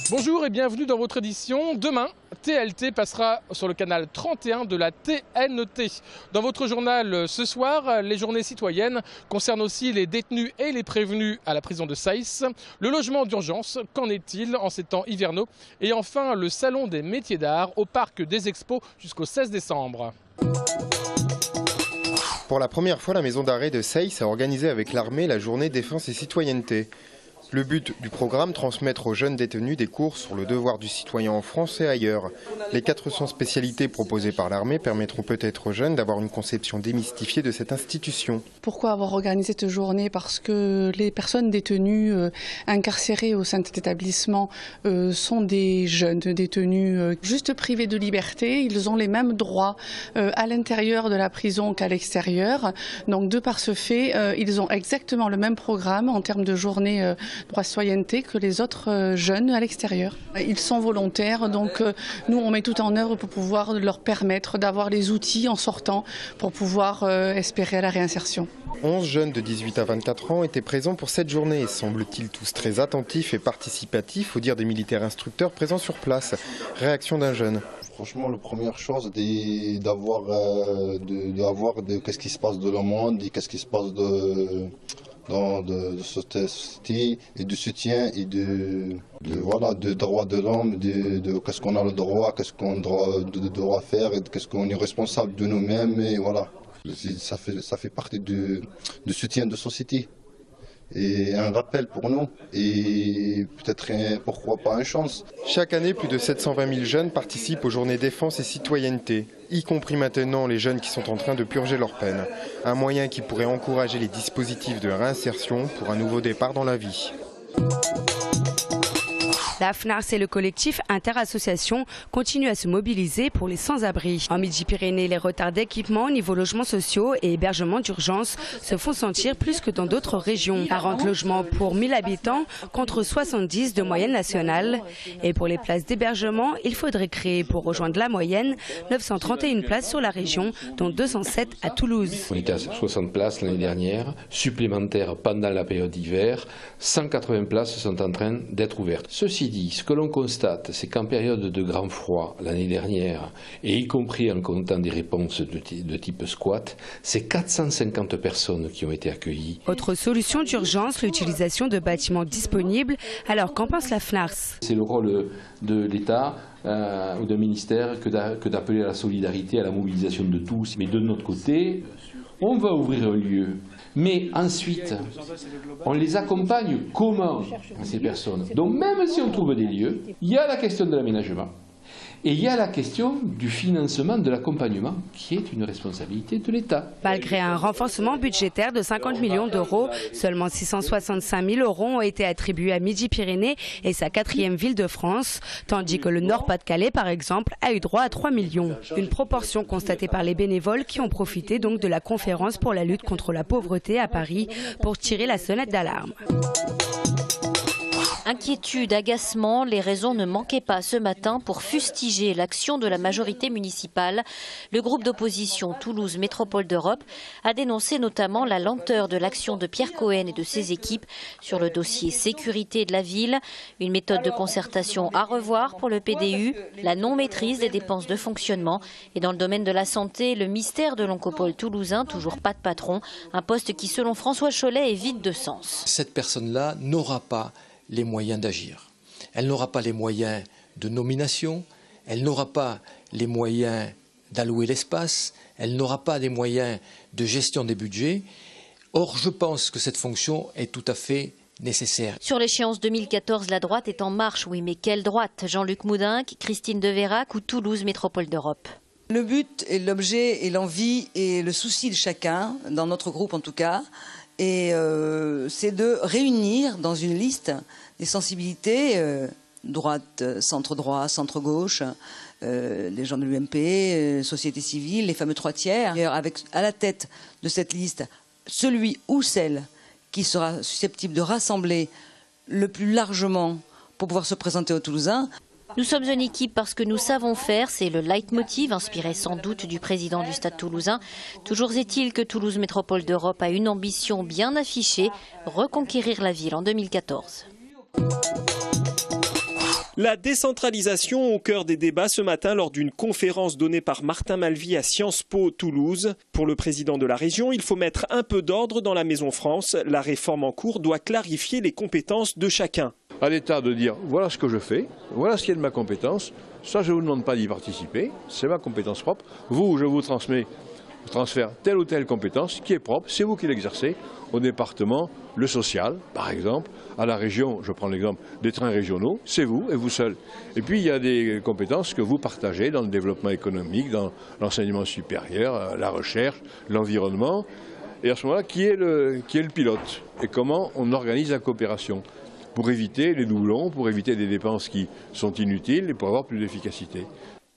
Bonjour et bienvenue dans votre édition. Demain, TLT passera sur le canal 31 de la TNT. Dans votre journal ce soir, les journées citoyennes concernent aussi les détenus et les prévenus à la prison de Saïs. Le logement d'urgence, qu'en est-il en ces temps hivernaux? Et enfin, le salon des métiers d'art au parc des Expos jusqu'au 16 décembre. Pour la première fois, la maison d'arrêt de Saïs a organisé avec l'armée la journée défense et citoyenneté. Le but du programme, transmettre aux jeunes détenus des cours sur le devoir du citoyen en France et ailleurs. Les 400 spécialités proposées par l'armée permettront peut-être aux jeunes d'avoir une conception démystifiée de cette institution. Pourquoi avoir organisé cette journée? Parce que les personnes détenues incarcérées au sein de cet établissement sont des jeunes détenus juste privés de liberté. Ils ont les mêmes droits à l'intérieur de la prison qu'à l'extérieur. Donc de par ce fait, ils ont exactement le même programme en termes de journée droit de citoyenneté que les autres jeunes à l'extérieur. Ils sont volontaires, donc nous on met tout en œuvre pour pouvoir leur permettre d'avoir les outils en sortant pour pouvoir espérer à la réinsertion. 11 jeunes de 18 à 24 ans étaient présents pour cette journée, semble-t-il tous très attentifs et participatifs, au dire des militaires instructeurs présents sur place. Réaction d'un jeune. Franchement, la première chose, d'avoir qu'est-ce qui se passe dans le monde, qu'est-ce qui se passe dans société et de soutien et de droits de l'homme, de qu'est-ce qu'on a le droit, qu'est-ce qu'on doit faire, et qu'est-ce qu'on est responsable de nous-mêmes, et voilà. Ça fait partie du soutien de société. Et un rappel pour nous, et peut-être pourquoi pas une chance. Chaque année, plus de 720 000 jeunes participent aux journées défense et citoyenneté, y compris maintenant les jeunes qui sont en train de purger leur peine. Un moyen qui pourrait encourager les dispositifs de réinsertion pour un nouveau départ dans la vie. La FNARS et le collectif Interassociation continuent à se mobiliser pour les sans-abri. En Midi-Pyrénées, les retards d'équipement au niveau logements sociaux et hébergements d'urgence se font sentir plus que dans d'autres régions. 40 logements pour 1000 habitants contre 70 de moyenne nationale. Et pour les places d'hébergement, il faudrait créer pour rejoindre la moyenne 931 places sur la région, dont 207 à Toulouse. On était à 60 places l'année dernière, supplémentaires pendant la période d'hiver. 180 places sont en train d'être ouvertes. Ceci dit, ce que l'on constate, c'est qu'en période de grand froid l'année dernière, et y compris en comptant des réponses de type squat, c'est 450 personnes qui ont été accueillies. Autre solution d'urgence, l'utilisation de bâtiments disponibles. Alors qu'en pense la FNARS? C'est le rôle de l'État ou d'un ministère que d'appeler à la solidarité, à la mobilisation de tous. Mais de notre côté, on va ouvrir un lieu. Mais ensuite, on les accompagne comment, ces personnes? Donc même si on trouve des lieux, il y a la question de l'aménagement. Et il y a la question du financement de l'accompagnement, qui est une responsabilité de l'État. Malgré un renforcement budgétaire de 50 millions d'euros, seulement 665 000 euros ont été attribués à Midi-Pyrénées et sa 4e ville de France, tandis que le Nord-Pas-de-Calais, par exemple, a eu droit à 3 millions. Une proportion constatée par les bénévoles qui ont profité donc de la conférence pour la lutte contre la pauvreté à Paris pour tirer la sonnette d'alarme. Inquiétude, agacement, les raisons ne manquaient pas ce matin pour fustiger l'action de la majorité municipale. Le groupe d'opposition Toulouse Métropole d'Europe a dénoncé notamment la lenteur de l'action de Pierre Cohen et de ses équipes sur le dossier sécurité de la ville. Une méthode de concertation à revoir pour le PDU, la non-maîtrise des dépenses de fonctionnement. Et dans le domaine de la santé, le mystère de l'oncopole toulousain, toujours pas de patron. Un poste qui, selon François Chollet, est vide de sens. Cette personne-là n'aura pas les moyens d'agir. Elle n'aura pas les moyens de nomination, elle n'aura pas les moyens d'allouer l'espace, elle n'aura pas les moyens de gestion des budgets. Or, je pense que cette fonction est tout à fait nécessaire. Sur l'échéance 2014, la droite est en marche. Oui, mais quelle droite? Jean-Luc Moudinque, Christine Deveyrac ou Toulouse Métropole d'Europe? Le but et l'objet et l'envie et le souci de chacun, dans notre groupe en tout cas, et c'est de réunir dans une liste des sensibilités, droite, centre-droit, centre-gauche, les gens de l'UMP, société civile, les fameux 3 tiers, avec à la tête de cette liste celui ou celle qui sera susceptible de rassembler le plus largement pour pouvoir se présenter aux Toulousains. Nous sommes une équipe parce que nous savons faire, c'est le leitmotiv inspiré sans doute du président du Stade toulousain. Toujours est-il que Toulouse Métropole d'Europe a une ambition bien affichée, reconquérir la ville en 2014. La décentralisation au cœur des débats ce matin lors d'une conférence donnée par Martin Malvy à Sciences Po Toulouse. Pour le président de la région, il faut mettre un peu d'ordre dans la Maison France. La réforme en cours doit clarifier les compétences de chacun. À l'État de dire voilà ce que je fais, voilà ce qui est de ma compétence, ça je ne vous demande pas d'y participer, c'est ma compétence propre. Vous, je vous transfère telle ou telle compétence qui est propre, c'est vous qui l'exercez. Au département, le social, par exemple, à la région, je prends l'exemple des trains régionaux, c'est vous et vous seul. Et puis il y a des compétences que vous partagez dans le développement économique, dans l'enseignement supérieur, la recherche, l'environnement. Et à ce moment-là, qui est le pilote et comment on organise la coopération pour éviter les doublons, pour éviter des dépenses qui sont inutiles et pour avoir plus d'efficacité.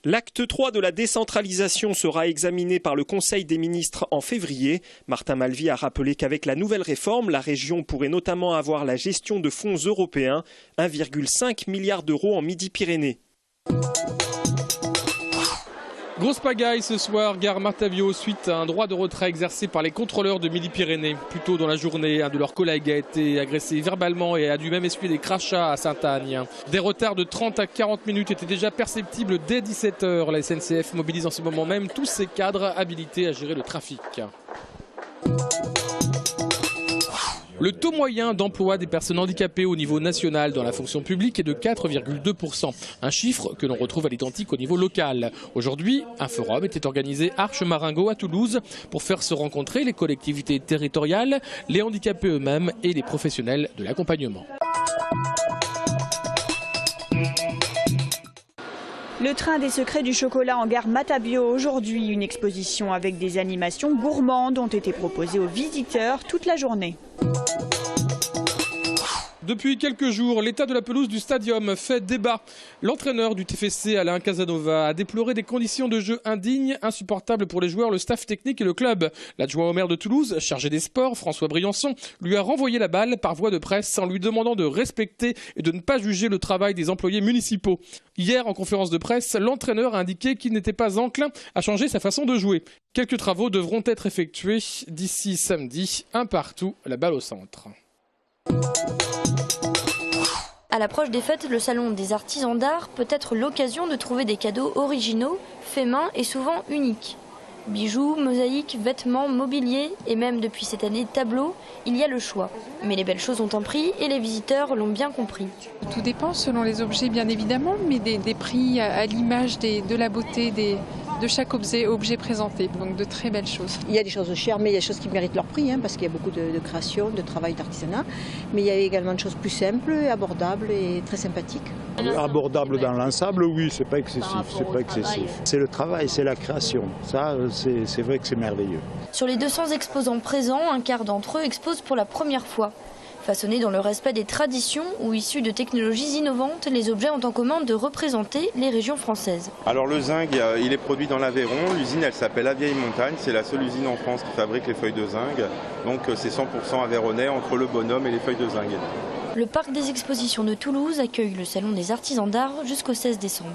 L'acte 3 de la décentralisation sera examiné par le Conseil des ministres en février. Martin Malvy a rappelé qu'avec la nouvelle réforme, la région pourrait notamment avoir la gestion de fonds européens, 1,5 milliard d'euros en Midi-Pyrénées. Grosse pagaille ce soir, gare Martavio, suite à un droit de retrait exercé par les contrôleurs de Midi-Pyrénées. Plus tôt dans la journée, un de leurs collègues a été agressé verbalement et a dû même essuyer des crachats à Sainte-Agne. Des retards de 30 à 40 minutes étaient déjà perceptibles dès 17 h. La SNCF mobilise en ce moment même tous ses cadres habilités à gérer le trafic. Le taux moyen d'emploi des personnes handicapées au niveau national dans la fonction publique est de 4,2%. Un chiffre que l'on retrouve à l'identique au niveau local. Aujourd'hui, un forum était organisé Arche-Maringo à Toulouse pour faire se rencontrer les collectivités territoriales, les handicapés eux-mêmes et les professionnels de l'accompagnement. Le train des secrets du chocolat en gare Martavio aujourd'hui. Une exposition avec des animations gourmandes ont été proposées aux visiteurs toute la journée. Depuis quelques jours, l'état de la pelouse du stadium fait débat. L'entraîneur du TFC, Alain Casanova, a déploré des conditions de jeu indignes, insupportables pour les joueurs, le staff technique et le club. L'adjoint au maire de Toulouse, chargé des sports, François Briançon, lui a renvoyé la balle par voie de presse en lui demandant de respecter et de ne pas juger le travail des employés municipaux. Hier, en conférence de presse, l'entraîneur a indiqué qu'il n'était pas enclin à changer sa façon de jouer. Quelques travaux devront être effectués d'ici samedi, un partout, la balle au centre. À l'approche des fêtes, le salon des artisans d'art peut être l'occasion de trouver des cadeaux originaux, faits main et souvent uniques. Bijoux, mosaïques, vêtements, mobilier et même depuis cette année tableaux, il y a le choix. Mais les belles choses ont un prix et les visiteurs l'ont bien compris. Tout dépend selon les objets bien évidemment, mais des prix à l'image de la beauté de chaque objet présenté, donc de très belles choses. Il y a des choses chères, mais il y a des choses qui méritent leur prix, parce qu'il y a beaucoup de création, de travail, d'artisanat. Mais il y a également des choses plus simples, abordables et très sympathiques. Abordable dans l'ensemble, oui, c'est pas excessif. C'est le travail, c'est la création. Ça, c'est vrai que c'est merveilleux. Sur les 200 exposants présents, un quart d'entre eux exposent pour la première fois. Façonnés dans le respect des traditions ou issus de technologies innovantes, les objets ont en commun de représenter les régions françaises. Alors le zinc, il est produit dans l'Aveyron. L'usine, elle s'appelle La Vieille Montagne. C'est la seule usine en France qui fabrique les feuilles de zinc. Donc c'est 100% aveyronnais entre le bonhomme et les feuilles de zinc. Le parc des expositions de Toulouse accueille le salon des artisans d'art jusqu'au 16 décembre.